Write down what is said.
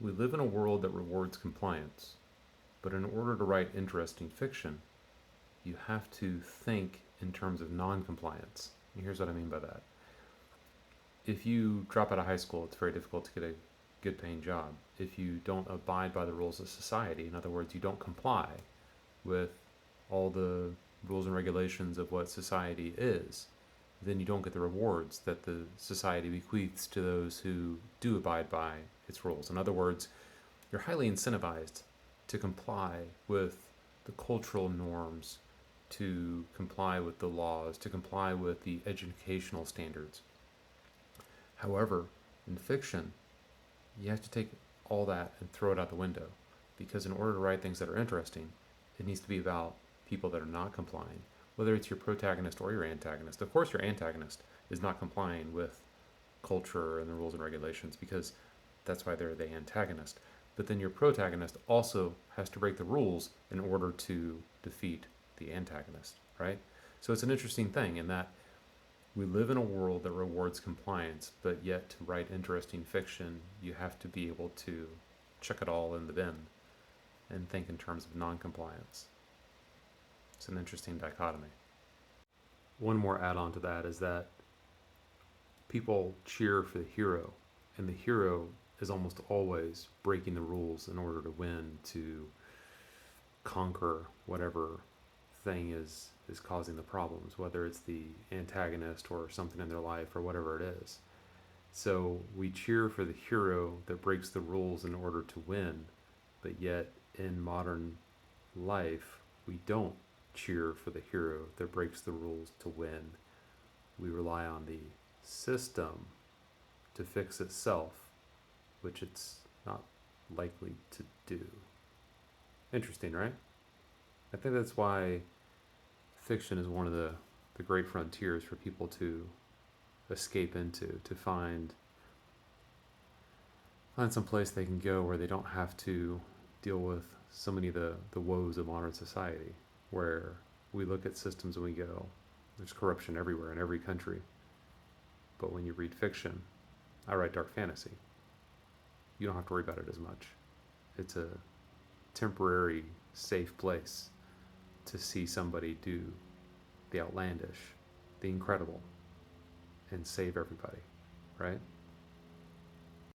We live in a world that rewards compliance, but in order to write interesting fiction, you have to think in terms of non compliance. And here's what I mean by that. If you drop out of high school, it's very difficult to get a good paying job. If you don't abide by the rules of society, in other words, you don't comply with all the rules and regulations of what society is, then you don't get the rewards that the society bequeaths to those who do abide by its rules. In other words, you're highly incentivized to comply with the cultural norms, to comply with the laws, to comply with the educational standards. However, in fiction, you have to take all that and throw it out the window because in order to write things that are interesting, it needs to be about people that are not complying, whether it's your protagonist or your antagonist. Of course, your antagonist is not complying with culture and the rules and regulations because that's why they're the antagonist. But then your protagonist also has to break the rules in order to defeat the antagonist, right? So it's an interesting thing in that we live in a world that rewards compliance, but yet to write interesting fiction, you have to be able to chuck it all in the bin and think in terms of non compliance. It's an interesting dichotomy. One more add on to that is that people cheer for the hero, and the hero is almost always breaking the rules in order to win, to conquer whatever thing is causing the problems, whether it's the antagonist or something in their life or whatever it is. So we cheer for the hero that breaks the rules in order to win, but yet in modern life, we don't cheer for the hero that breaks the rules to win. We rely on the system to fix itself, which it's not likely to do. Interesting, right? I think that's why fiction is one of the great frontiers for people to escape into, to find some place they can go where they don't have to deal with so many of the woes of modern society, where we look at systems and we go, there's corruption everywhere in every country. But when you read fiction, I write dark fantasy, you don't have to worry about it as much. It's a temporary, safe place to see somebody do the outlandish, the incredible, and save everybody, right?